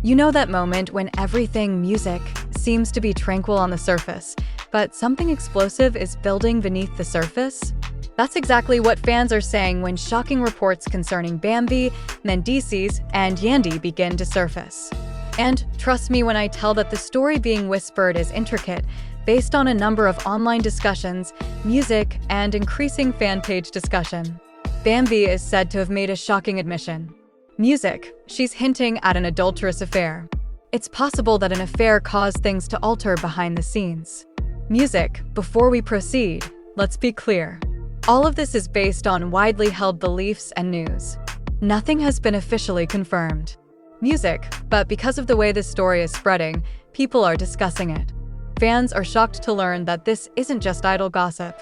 You know that moment when everything music seems to be tranquil on the surface, but something explosive is building beneath the surface? That's exactly what fans are saying when shocking reports concerning Bambi, Mendeecees, and Yandy begin to surface. And trust me when I tell that the story being whispered is intricate, based on a number of online discussions, music, and increasing fan page discussion. Bambi is said to have made a shocking admission. Music, she's hinting at an adulterous affair. It's possible that an affair caused things to alter behind the scenes. Music, before we proceed, let's be clear. All of this is based on widely held beliefs and news. Nothing has been officially confirmed. Music, but because of the way this story is spreading, people are discussing it. Fans are shocked to learn that this isn't just idle gossip.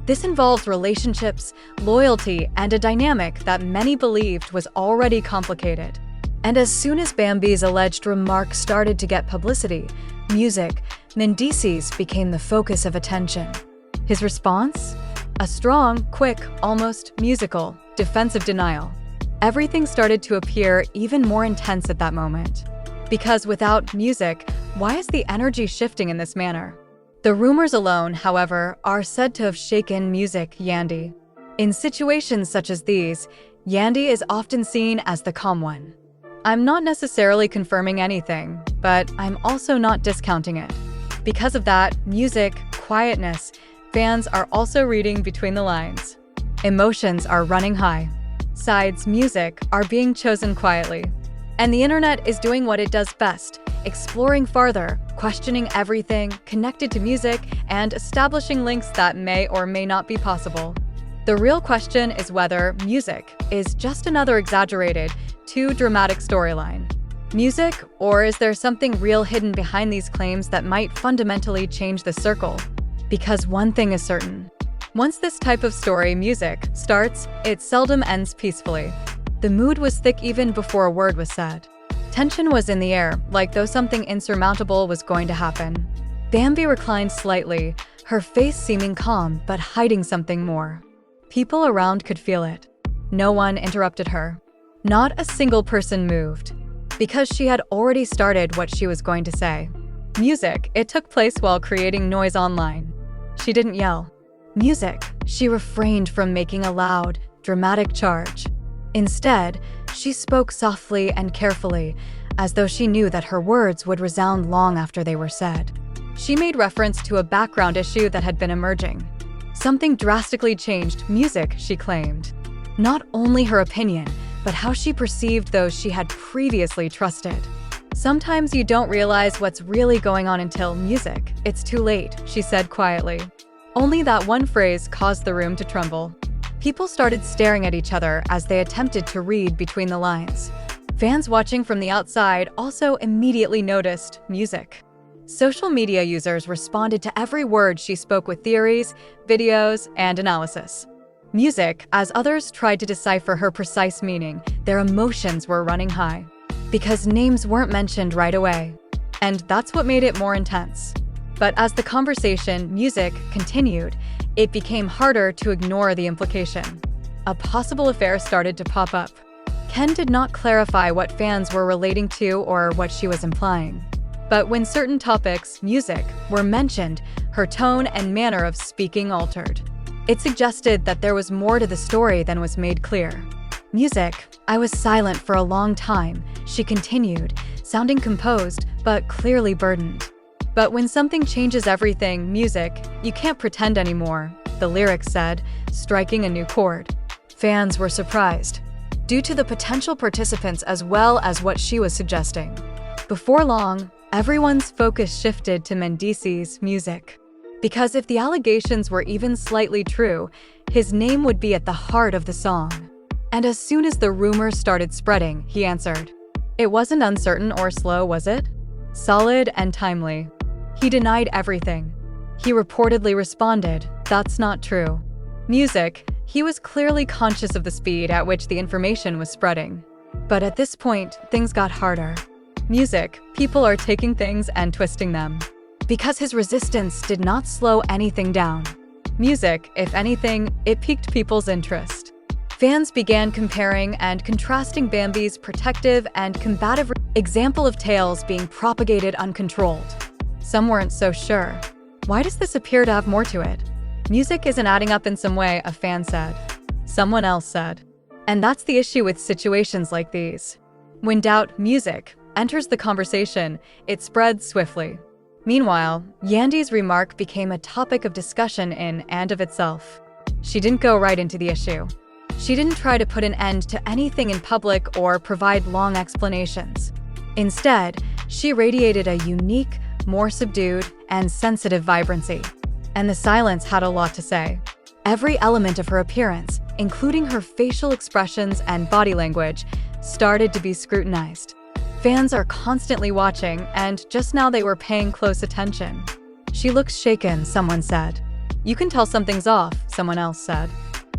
This involves relationships, loyalty, and a dynamic that many believed was already complicated. And as soon as Bambi's alleged remarks started to get publicity, music, Mendeecees became the focus of attention. His response? A strong, quick, almost musical, defensive denial. Everything started to appear even more intense at that moment. Because without music, why is the energy shifting in this manner? The rumors alone, however, are said to have shaken music Yandy. In situations such as these, Yandy is often seen as the calm one. I'm not necessarily confirming anything, but I'm also not discounting it. Because of that, music, quietness, fans are also reading between the lines. Emotions are running high. Sides music are being chosen quietly. And the internet is doing what it does best, exploring farther, questioning everything connected to music, and establishing links that may or may not be possible. The real question is whether music is just another exaggerated, too dramatic storyline. Music, or is there something real hidden behind these claims that might fundamentally change the circle? Because one thing is certain. Once this type of story, music, starts, it seldom ends peacefully. The mood was thick even before a word was said. Tension was in the air, like though something insurmountable was going to happen. Bambi reclined slightly, her face seeming calm but hiding something more. People around could feel it. No one interrupted her. Not a single person moved. Because she had already started what she was going to say. Music, it took place while creating noise online. She didn't yell. Music, she refrained from making a loud, dramatic charge. Instead, she spoke softly and carefully, as though she knew that her words would resound long after they were said. She made reference to a background issue that had been emerging. Something drastically changed music, she claimed. Not only her opinion, but how she perceived those she had previously trusted. Sometimes you don't realize what's really going on until music. It's too late, she said quietly. Only that one phrase caused the room to tremble. People started staring at each other as they attempted to read between the lines. Fans watching from the outside also immediately noticed music. Social media users responded to every word she spoke with theories, videos, and analysis. Music, as others tried to decipher her precise meaning, their emotions were running high. Because names weren't mentioned right away. And that's what made it more intense. But as the conversation, music, continued, it became harder to ignore the implication. A possible affair started to pop up. Ken did not clarify what fans were relating to or what she was implying. But when certain topics, music, were mentioned, her tone and manner of speaking altered. It suggested that there was more to the story than was made clear. Music, I was silent for a long time, she continued, sounding composed but clearly burdened. But when something changes everything, music, you can't pretend anymore, the lyrics said, striking a new chord. Fans were surprised, due to the potential participants as well as what she was suggesting. Before long, everyone's focus shifted to Mendeecees' music. Because if the allegations were even slightly true, his name would be at the heart of the song. And as soon as the rumors started spreading, he answered. It wasn't uncertain or slow, was it? Solid and timely. He denied everything. He reportedly responded, that's not true. Music, he was clearly conscious of the speed at which the information was spreading. But at this point, things got harder. Music, people are taking things and twisting them. Because his resistance did not slow anything down. Music, if anything, it piqued people's interest. Fans began comparing and contrasting Bambi's protective and combative Example of tales being propagated uncontrolled. Some weren't so sure. Why does this appear to have more to it? Music isn't adding up in some way, a fan said. Someone else said. And that's the issue with situations like these. When doubt, music, enters the conversation, it spreads swiftly. Meanwhile, Yandy's remark became a topic of discussion in and of itself. She didn't go right into the issue. She didn't try to put an end to anything in public or provide long explanations. Instead, she radiated a unique, more subdued, and sensitive vibrancy. And the silence had a lot to say. Every element of her appearance, including her facial expressions and body language, started to be scrutinized. Fans are constantly watching, and just now they were paying close attention. She looks shaken, someone said. You can tell something's off, someone else said.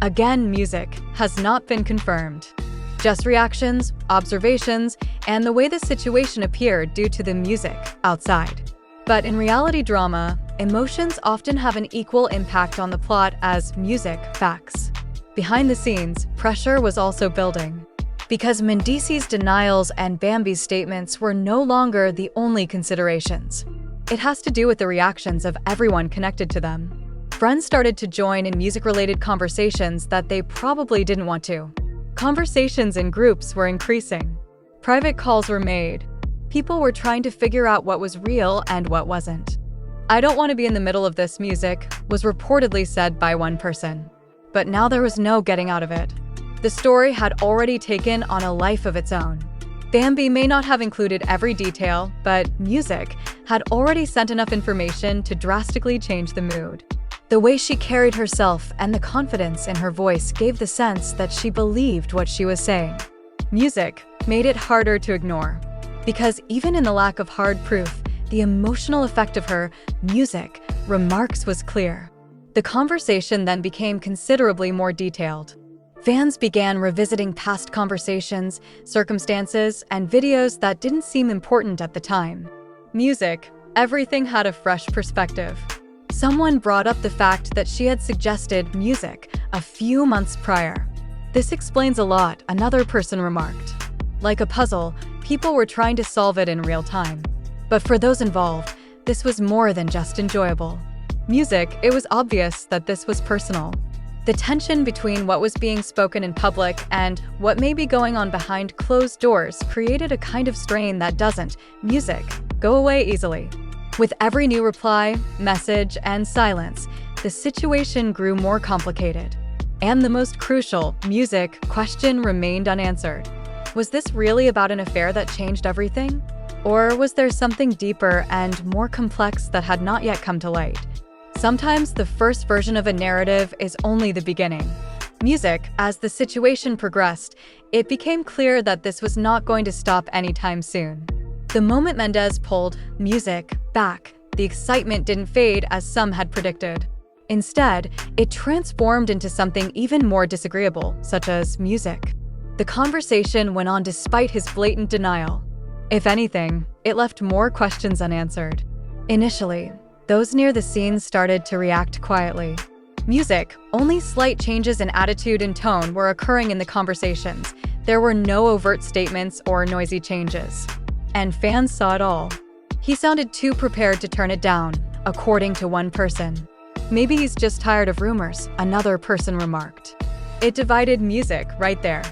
Again, music has not been confirmed. Just reactions, observations, and the way the situation appeared due to the music outside. But in reality drama, emotions often have an equal impact on the plot as music facts. Behind the scenes, pressure was also building. Because Mendeecees' denials and Bambi's statements were no longer the only considerations. It has to do with the reactions of everyone connected to them. Friends started to join in music-related conversations that they probably didn't want to. Conversations in groups were increasing. Private calls were made. People were trying to figure out what was real and what wasn't. I don't want to be in the middle of this, music, was reportedly said by one person. But now there was no getting out of it. The story had already taken on a life of its own. Bambi may not have included every detail, but music had already sent enough information to drastically change the mood. The way she carried herself and the confidence in her voice gave the sense that she believed what she was saying. Music made it harder to ignore. Because even in the lack of hard proof, the emotional effect of her music remarks was clear. The conversation then became considerably more detailed. Fans began revisiting past conversations, circumstances, and videos that didn't seem important at the time. Music, everything had a fresh perspective. Someone brought up the fact that she had suggested music a few months prior. This explains a lot, another person remarked. Like a puzzle, people were trying to solve it in real time. But for those involved, this was more than just enjoyable. Music, it was obvious that this was personal. The tension between what was being spoken in public and what may be going on behind closed doors created a kind of strain that doesn't, music, go away easily. With every new reply, message, and silence, the situation grew more complicated. And the most crucial, music, question remained unanswered. Was this really about an affair that changed everything? Or was there something deeper and more complex that had not yet come to light? Sometimes the first version of a narrative is only the beginning. Music, as the situation progressed, it became clear that this was not going to stop anytime soon. The moment Mendeecees pulled music back, the excitement didn't fade as some had predicted. Instead, it transformed into something even more disagreeable, such as music. The conversation went on despite his blatant denial. If anything, it left more questions unanswered. Initially, those near the scenes started to react quietly. Music, only slight changes in attitude and tone were occurring in the conversations. There were no overt statements or noisy changes. And fans saw it all. He sounded too prepared to turn it down, according to one person. Maybe he's just tired of rumors, another person remarked. It divided music right there.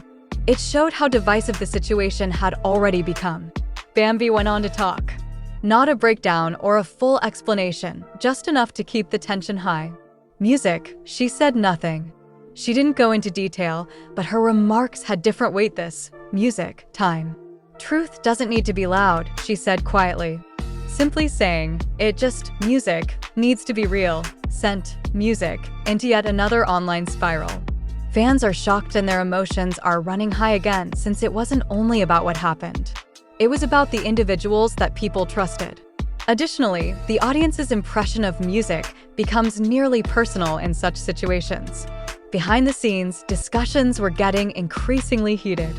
It showed how divisive the situation had already become. Bambi went on to talk. Not a breakdown or a full explanation, just enough to keep the tension high. Music, she said nothing. She didn't go into detail, but her remarks had different weight this. Music, time. Truth doesn't need to be loud, she said quietly. Simply saying, music, needs to be real, sent music into yet another online spiral. Fans are shocked and their emotions are running high again since it wasn't only about what happened. It was about the individuals that people trusted. Additionally, the audience's impression of music becomes nearly personal in such situations. Behind the scenes, discussions were getting increasingly heated.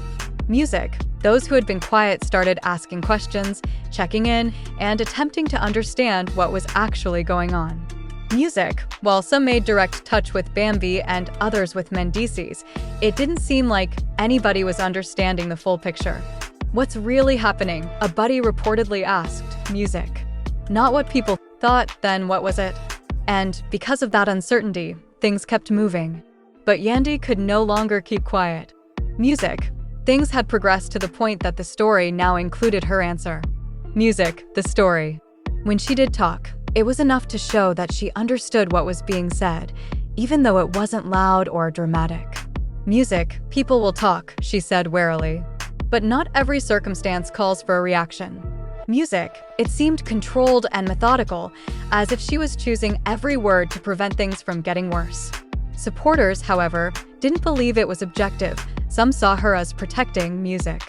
Music, those who had been quiet started asking questions, checking in, and attempting to understand what was actually going on. Music, while some made direct touch with Bambi and others with Mendeecees, it didn't seem like anybody was understanding the full picture. "What's really happening?" a buddy reportedly asked. "Music." Not what people thought, then what was it? And because of that uncertainty, things kept moving. But Yandy could no longer keep quiet. Music. Things had progressed to the point that the story now included her answer. Music, the story. When she did talk, it was enough to show that she understood what was being said, even though it wasn't loud or dramatic. "Music, people will talk," she said warily. But not every circumstance calls for a reaction. Music, it seemed controlled and methodical, as if she was choosing every word to prevent things from getting worse. Supporters, however, didn't believe it was objective. Some saw her as protecting music.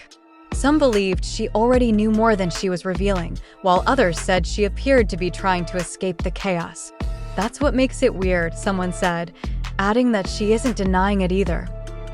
Some believed she already knew more than she was revealing, while others said she appeared to be trying to escape the chaos. "That's what makes it weird," someone said, adding that she isn't denying it either.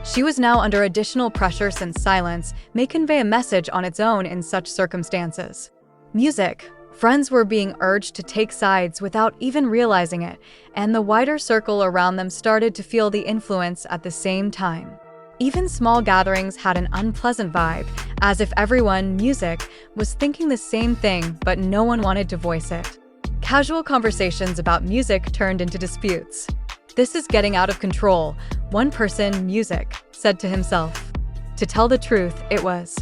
She was now under additional pressure since silence may convey a message on its own in such circumstances. Music. Friends were being urged to take sides without even realizing it, and the wider circle around them started to feel the influence at the same time. Even small gatherings had an unpleasant vibe, as if everyone, music, was thinking the same thing, but no one wanted to voice it. Casual conversations about music turned into disputes. "This is getting out of control," one person, music, said to himself. To tell the truth, it was.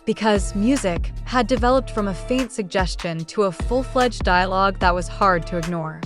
Because music had developed from a faint suggestion to a full-fledged dialogue that was hard to ignore.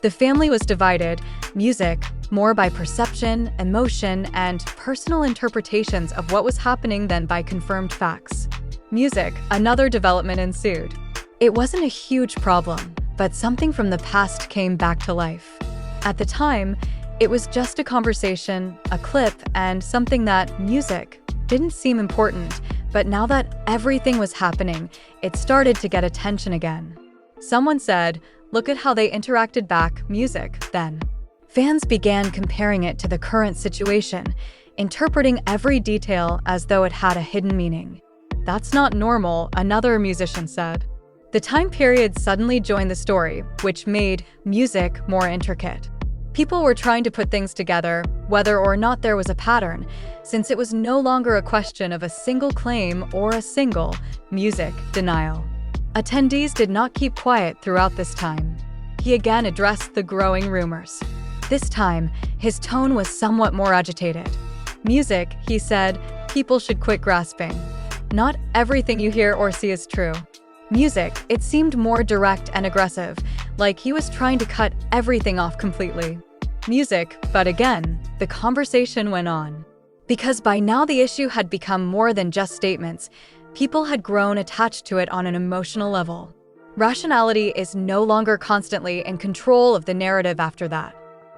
The family was divided, music, more by perception, emotion, and personal interpretations of what was happening than by confirmed facts. Music, another development ensued. It wasn't a huge problem, but something from the past came back to life. At the time, it was just a conversation, a clip, and something that, music, didn't seem important, but now that everything was happening, it started to get attention again. Someone said, "Look at how they interacted back, music, then." Fans began comparing it to the current situation, interpreting every detail as though it had a hidden meaning. "That's not normal," another musician said. The time period suddenly joined the story, which made music more intricate. People were trying to put things together, whether or not there was a pattern, since it was no longer a question of a single claim or a single music denial. Attendees did not keep quiet throughout this time. He again addressed the growing rumors. This time, his tone was somewhat more agitated. "Music," he said, "people should quit grasping. Not everything you hear or see is true." Music, it seemed more direct and aggressive, like he was trying to cut everything off completely. Music, but again, the conversation went on. Because by now the issue had become more than just statements, people had grown attached to it on an emotional level. Rationality is no longer constantly in control of the narrative after that.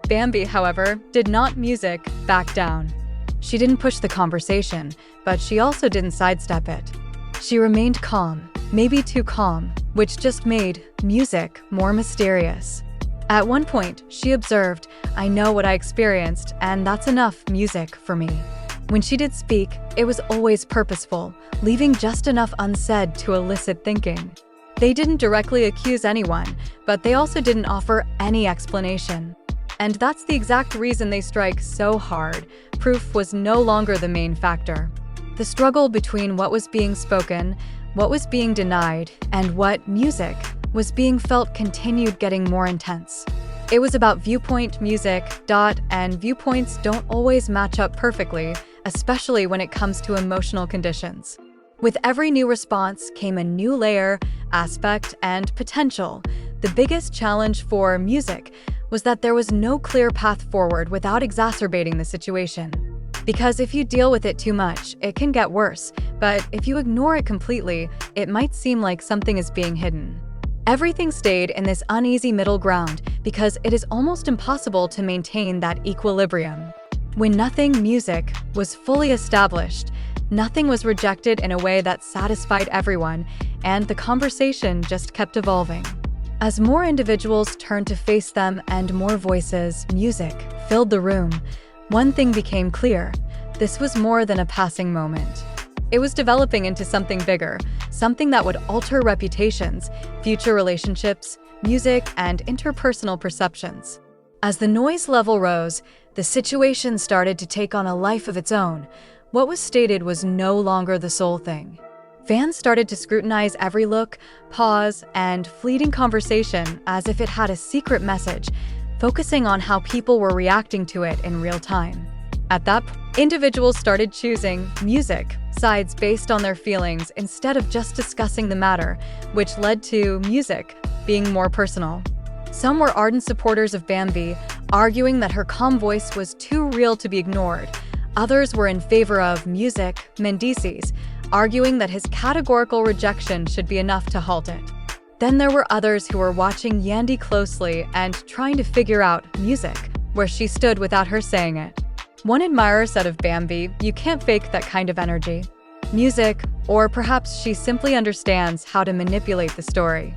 Bambi, however, did not music back down. She didn't push the conversation, but she also didn't sidestep it. She remained calm, maybe too calm, which just made music more mysterious. At one point, she observed, "I know what I experienced, and that's enough music for me." When she did speak, it was always purposeful, leaving just enough unsaid to elicit thinking. They didn't directly accuse anyone, but they also didn't offer any explanation. And that's the exact reason they strike so hard. Proof was no longer the main factor. The struggle between what was being spoken, what was being denied, and what, music, was being felt continued getting more intense. It was about viewpoint, music, and viewpoints don't always match up perfectly, especially when it comes to emotional conditions. With every new response came a new layer, aspect, and potential. The biggest challenge for music was that there was no clear path forward without exacerbating the situation. Because if you deal with it too much, it can get worse, but if you ignore it completely, it might seem like something is being hidden. Everything stayed in this uneasy middle ground because it is almost impossible to maintain that equilibrium. When nothing, music, was fully established, nothing was rejected in a way that satisfied everyone, and the conversation just kept evolving. As more individuals turned to face them and more voices, music, filled the room, one thing became clear: this was more than a passing moment. It was developing into something bigger, something that would alter reputations, future relationships, music, and interpersonal perceptions. As the noise level rose, the situation started to take on a life of its own. What was stated was no longer the sole thing. Fans started to scrutinize every look, pause, and fleeting conversation as if it had a secret message, focusing on how people were reacting to it in real time. At that point, individuals started choosing music sides based on their feelings instead of just discussing the matter, which led to music being more personal. Some were ardent supporters of Bambi, arguing that her calm voice was too real to be ignored. Others were in favor of music Mendeecees, arguing that his categorical rejection should be enough to halt it. Then there were others who were watching Yandy closely and trying to figure out music, where she stood without her saying it. One admirer said of Bambi, "You can't fake that kind of energy." Music, or perhaps she simply understands how to manipulate the story.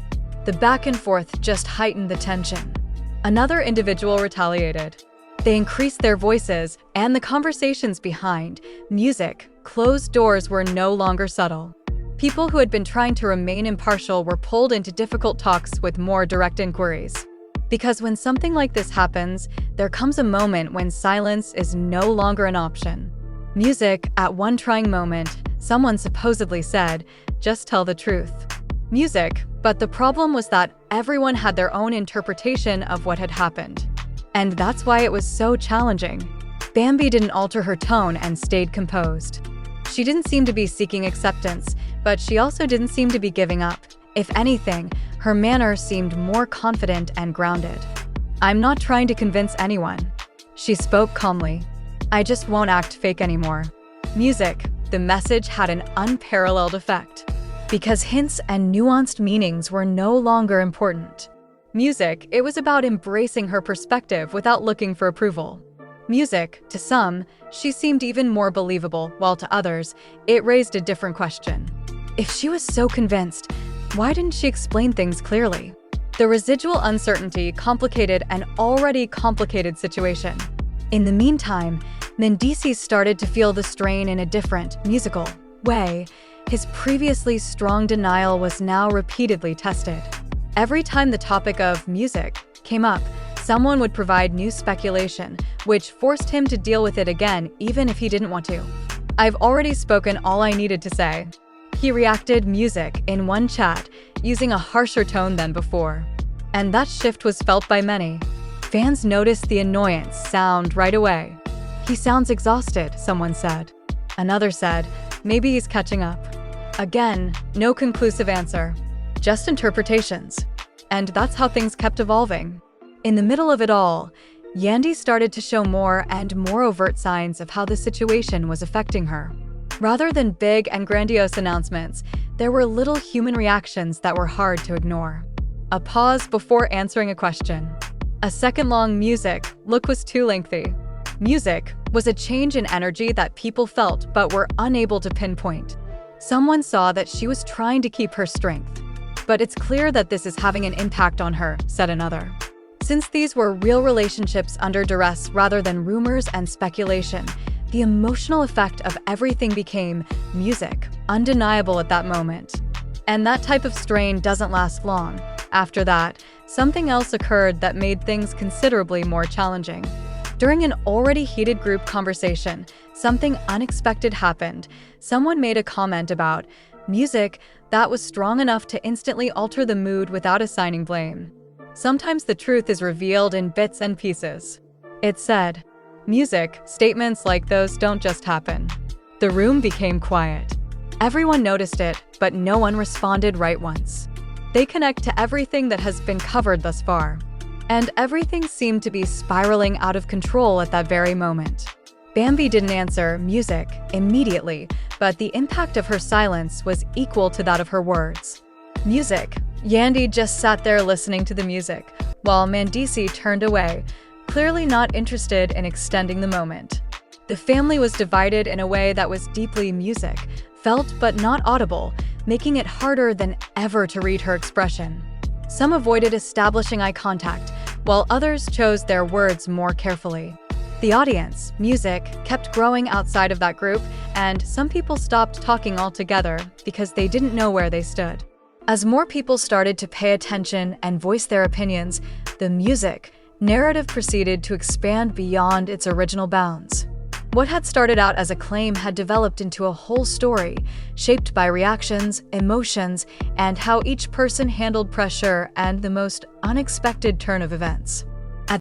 The back and forth just heightened the tension. Another individual retaliated. They increased their voices, and the conversations behind music closed doors were no longer subtle. People who had been trying to remain impartial were pulled into difficult talks with more direct inquiries. Because when something like this happens, there comes a moment when silence is no longer an option. Music, at one trying moment, someone supposedly said, "Just tell the truth." Music, but the problem was that everyone had their own interpretation of what had happened. And that's why it was so challenging. Bambi didn't alter her tone and stayed composed. She didn't seem to be seeking acceptance, but she also didn't seem to be giving up. If anything, her manner seemed more confident and grounded. "I'm not trying to convince anyone," she spoke calmly. "I just won't act fake anymore." Music, the message had an unparalleled effect. Because hints and nuanced meanings were no longer important. Music, it was about embracing her perspective without looking for approval. Music, to some, she seemed even more believable, while to others, it raised a different question. If she was so convinced, why didn't she explain things clearly? The residual uncertainty complicated an already complicated situation. In the meantime, Mendeecees started to feel the strain in a different, musical way. His previously strong denial was now repeatedly tested. Every time the topic of music came up, someone would provide new speculation, which forced him to deal with it again even if he didn't want to. "I've already spoken all I needed to say." He reacted music in one chat, using a harsher tone than before. And that shift was felt by many. Fans noticed the annoyance sound right away. "He sounds exhausted," someone said. Another said, "Maybe he's catching up." Again, no conclusive answer, just interpretations. And that's how things kept evolving. In the middle of it all, Yandy started to show more and more overt signs of how the situation was affecting her. Rather than big and grandiose announcements, there were little human reactions that were hard to ignore. A pause before answering a question. A second-long music look was too lengthy. Music was a change in energy that people felt but were unable to pinpoint. Someone saw that she was trying to keep her strength. "But it's clear that this is having an impact on her," said another. Since these were real relationships under duress rather than rumors and speculation, the emotional effect of everything became music, undeniable at that moment. And that type of strain doesn't last long. After that, something else occurred that made things considerably more challenging. During an already heated group conversation, something unexpected happened. Someone made a comment about music that was strong enough to instantly alter the mood without assigning blame. Sometimes the truth is revealed in bits and pieces. It said, "Music, statements like those don't just happen." The room became quiet. Everyone noticed it, but no one responded right once. They connect to everything that has been covered thus far. And everything seemed to be spiraling out of control at that very moment. Bambi didn't answer music immediately, but the impact of her silence was equal to that of her words. Music. Yandy just sat there listening to the music, while Mendeecees turned away, clearly not interested in extending the moment. The family was divided in a way that was deeply music, felt but not audible, making it harder than ever to read her expression. Some avoided establishing eye contact, while others chose their words more carefully. The audience, music, kept growing outside of that group, and some people stopped talking altogether because they didn't know where they stood. As more people started to pay attention and voice their opinions, the music narrative proceeded to expand beyond its original bounds. What had started out as a claim had developed into a whole story, shaped by reactions, emotions, and how each person handled pressure and the most unexpected turn of events.